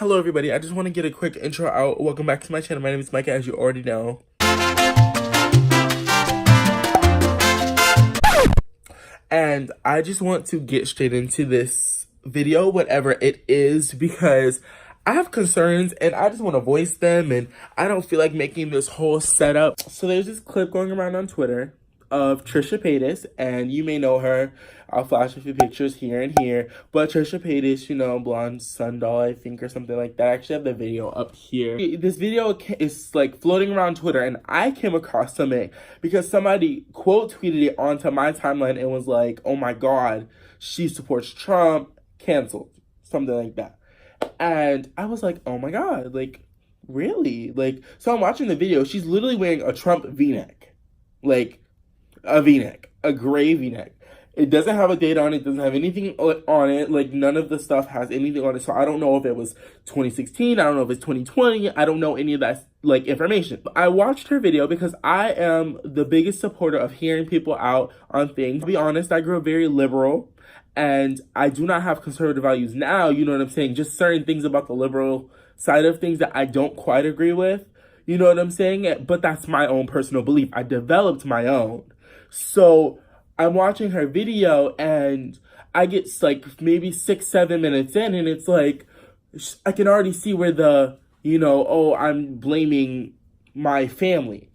Hello everybody, I just want to get a quick intro out. Welcome back to my channel. My name is Micah, as you already know. And I just want to get straight into this video, whatever it is, because I have concerns and I just want to voice them, and I don't feel like making this whole setup. So there's this clip going around on Twitter of Trisha Paytas, and you may know her. I'll flash a few pictures here and here, but Trisha Paytas, you know, blonde sundoll, I think, or something like that. I actually have the video up here. This video is like floating around Twitter, and I came across something because somebody quote tweeted it onto my timeline and was like, oh my god, she supports Trump, canceled, something like that. And I was like, oh my god, like, really? Like, so I'm watching the video. She's literally wearing a Trump v-neck. Like, a v-neck. A gray v-neck. It doesn't have a date on it. Doesn't have anything on it. Like, none of the stuff has anything on it. So I don't know if it was 2016. I don't know if it's 2020. I don't know any of that, like, information. But I watched her video because I am the biggest supporter of hearing people out on things. To be honest, I grew up very liberal. And I do not have conservative values now, you know what I'm saying? Just certain things about the liberal side of things that I don't quite agree with, you know what I'm saying? But that's my own personal belief. I developed my own. So I'm watching her video and I get like maybe 6-7 minutes in, and it's like, I can already see where the, you know, oh, I'm blaming my family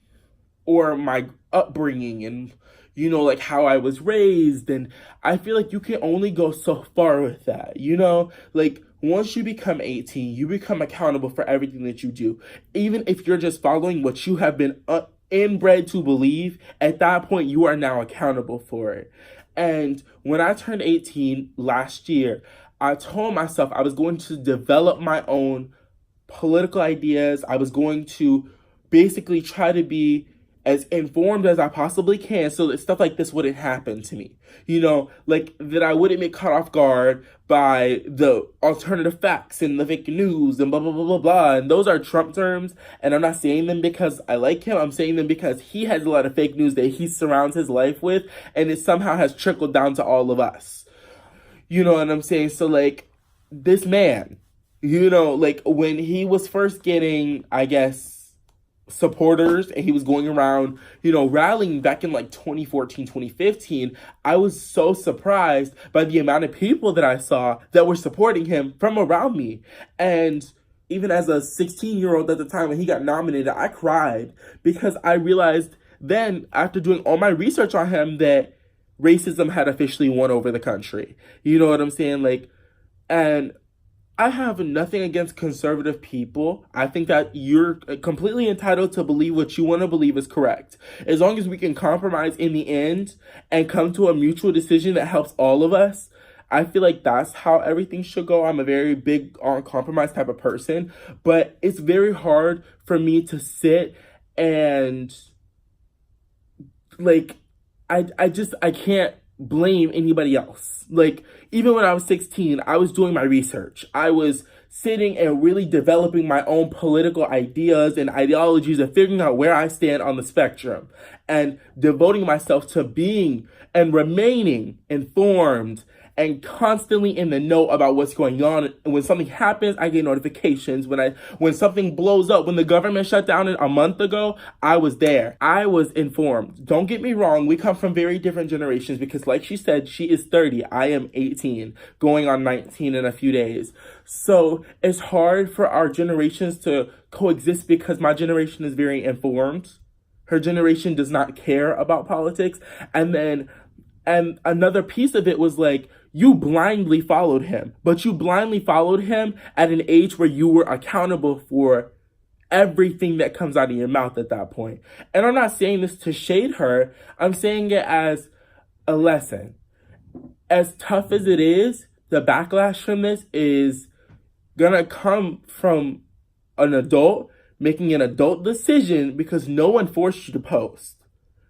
or my upbringing and, you know, like how I was raised. And I feel like you can only go so far with that, you know? Like, once you become 18, you become accountable for everything that you do. Even if you're just following what you have been inbred to believe, at that point, you are now accountable for it. And when I turned 18 last year, I told myself I was going to develop my own political ideas. I was going to basically try to be as informed as I possibly can so that stuff like this wouldn't happen to me. You know, like that I wouldn't be caught off guard by the alternative facts and the fake news and blah, blah, blah, blah, blah. And those are Trump terms. And I'm not saying them because I like him. I'm saying them because he has a lot of fake news that he surrounds his life with. And it somehow has trickled down to all of us. You know what I'm saying? So like this man, you know, like when he was first getting, I guess, supporters and he was going around, you know, rallying back in like 2014, 2015, I was so surprised by the amount of people that I saw that were supporting him from around me. And even as a 16-year-old at the time when he got nominated, I cried because I realized then, after doing all my research on him, that racism had officially won over the country. You know what I'm saying? Like, and I have nothing against conservative people. I think that you're completely entitled to believe what you want to believe is correct. As long as we can compromise in the end and come to a mutual decision that helps all of us, I feel like that's how everything should go. I'm a very big on compromise type of person, but it's very hard for me to sit and like, I can't blame anybody else. Like, even when I was 16, I was doing my research. I was sitting and really developing my own political ideas and ideologies and figuring out where I stand on the spectrum and devoting myself to being and remaining informed and constantly in the know about what's going on. And when something happens, I get notifications. When something blows up, when the government shut down a month ago, I was there. I was informed. Don't get me wrong. We come from very different generations because like she said, she is 30. I am 18, going on 19 in a few days. So it's hard for our generations to coexist because my generation is very informed. Her generation does not care about politics. And another piece of it was like, you blindly followed him, but you blindly followed him at an age where you were accountable for everything that comes out of your mouth at that point. And I'm not saying this to shade her. I'm saying it as a lesson. As tough as it is, the backlash from this is gonna come from an adult making an adult decision because no one forced you to post.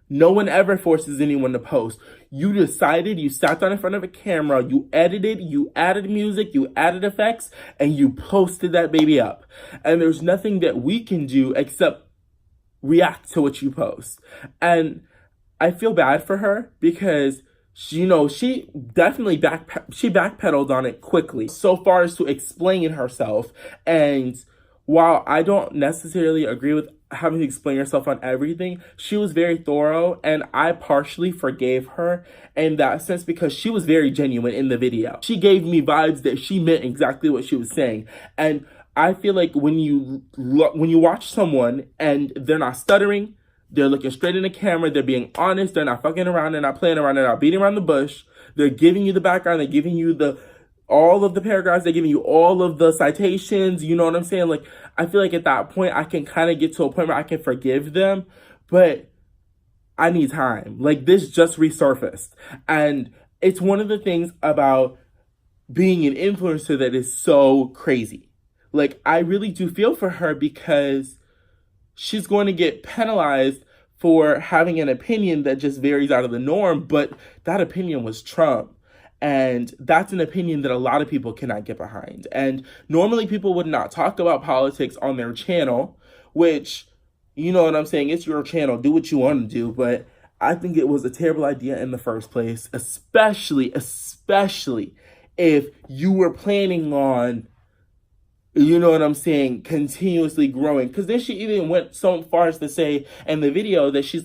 No one ever forces anyone to post. You decided, you sat down in front of a camera, you edited, you added music, you added effects, and you posted that baby up. And there's nothing that we can do except react to what you post. And I feel bad for her because she definitely backpedaled on it quickly, so far as to explain herself. And while I don't necessarily agree with having to explain herself on everything, she was very thorough, and I partially forgave her in that sense because she was very genuine in the video. She gave me vibes that she meant exactly what she was saying. And I feel like when you watch someone and they're not stuttering, they're looking straight in the camera, they're being honest, they're not fucking around, they're not playing around, they're not beating around the bush, they're giving you the background, they're giving you all of the paragraphs, they're giving you all of the citations, you know what I'm saying? Like, I feel like at that point, I can kind of get to a point where I can forgive them, but I need time. Like, this just resurfaced. And it's one of the things about being an influencer that is so crazy. Like, I really do feel for her because she's going to get penalized for having an opinion that just varies out of the norm, but that opinion was Trump. And that's an opinion that a lot of people cannot get behind. And normally people would not talk about politics on their channel, which, you know what I'm saying, it's your channel, do what you want to do, but I think it was a terrible idea in the first place, especially if you were planning on, you know what I'm saying, continuously growing. Because then she even went so far as to say in the video that she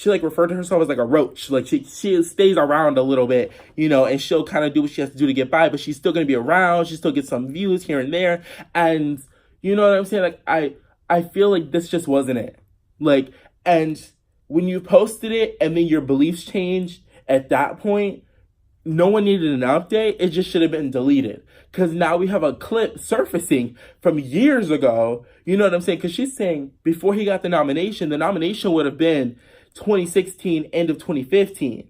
referred to herself as like a roach. Like she stays around a little bit, you know, and she'll kind of do what she has to do to get by, but she's still going to be around. She still gets some views here and there. And you know what I'm saying? Like I feel like this just wasn't it. Like, and when you posted it and then your beliefs changed at that point, no one needed an update. It just should have been deleted. Because now we have a clip surfacing from years ago. You know what I'm saying? Because she's saying before he got the nomination would have been 2016, end of 2015.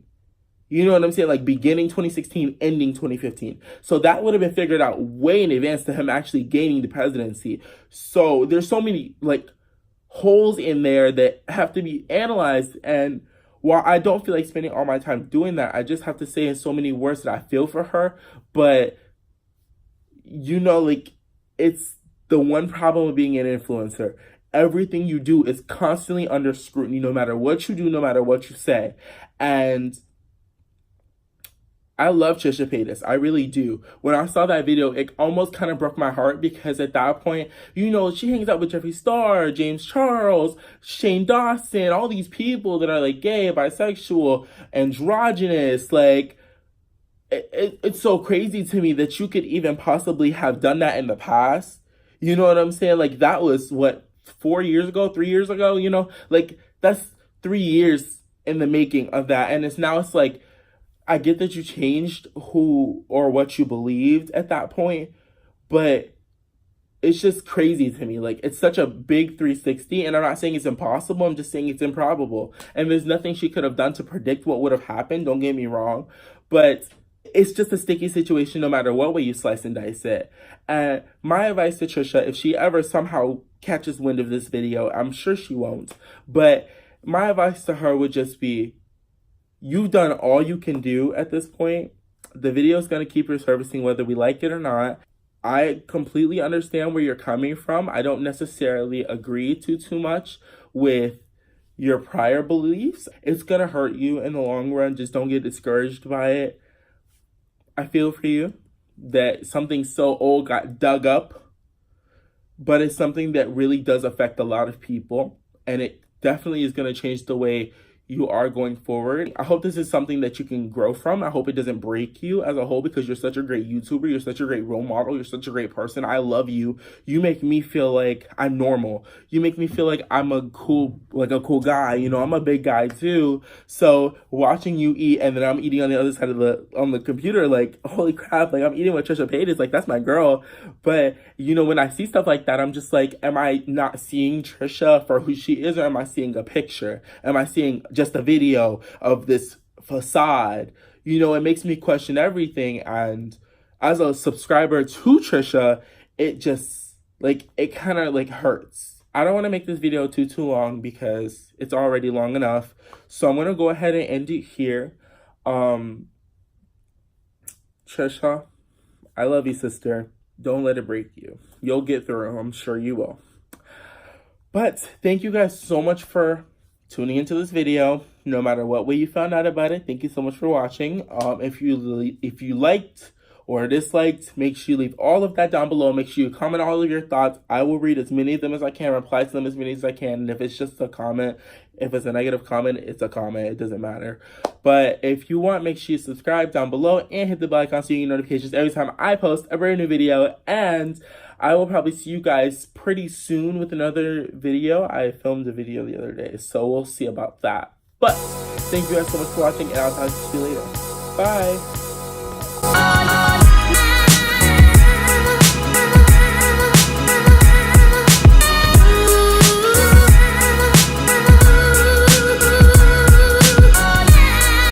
You know what I'm saying? Like beginning 2016, ending 2015. So that would have been figured out way in advance to him actually gaining the presidency. So there's so many like holes in there that have to be analyzed. And while I don't feel like spending all my time doing that, I just have to say in so many words that I feel for her. But, you know, like, it's the one problem with being an influencer. Everything you do is constantly under scrutiny, no matter what you do, no matter what you say. And I love Trisha Paytas. I really do. When I saw that video, it almost kind of broke my heart because at that point, you know, she hangs out with Jeffree Star, James Charles, Shane Dawson, all these people that are like gay, bisexual, androgynous. Like, it's so crazy to me that you could even possibly have done that in the past. You know what I'm saying? Like, that was what, 4 years ago, 3 years ago, you know? Like, that's 3 years in the making of that. And it's like, I get that you changed who or what you believed at that point, but it's just crazy to me. Like, it's such a big 360, and I'm not saying it's impossible, I'm just saying it's improbable. And there's nothing she could have done to predict what would have happened, don't get me wrong, but it's just a sticky situation no matter what way you slice and dice it. And my advice to Trisha, if she ever somehow catches wind of this video, I'm sure she won't, but my advice to her would just be, you've done all you can do at this point. The video is going to keep resurfacing whether we like it or not. I completely understand where you're coming from. I don't necessarily agree too much with your prior beliefs. It's going to hurt you in the long run. Just don't get discouraged by it. I feel for you that something so old got dug up, but it's something that really does affect a lot of people, and it definitely is going to change the way you are going forward. I hope this is something that you can grow from. I hope it doesn't break you as a whole because you're such a great YouTuber. You're such a great role model. You're such a great person. I love you. You make me feel like I'm normal. You make me feel like I'm a cool guy. You know, I'm a big guy too. So watching you eat and then I'm eating on the other side of the computer, like, holy crap, like I'm eating with Trisha Paytas, like that's my girl. But you know, when I see stuff like that, I'm just like, am I not seeing Trisha for who she is, or am I seeing a picture? Am I seeing just a video of this facade? You know, it makes me question everything. And as a subscriber to Trisha, it just like, it kind of like hurts. I don't want to make this video too long because it's already long enough. So I'm going to go ahead and end it here. Trisha, I love you, sister. Don't let it break you. You'll get through. I'm sure you will. But thank you guys so much for tuning into this video. No matter what way you found out about it, thank you so much for watching. If you liked or disliked, make sure you leave all of that down below. Make sure you comment all of your thoughts. I will read as many of them as I can, reply to them as many as I can. And if it's just a comment, if it's a negative comment, it's a comment. It doesn't matter. But if you want, make sure you subscribe down below and hit the bell icon so you get notifications every time I post a brand new video. And I will probably see you guys pretty soon with another video. I filmed a video the other day, so we'll see about that. But thank you guys so much for watching, and I'll talk to you later. Bye.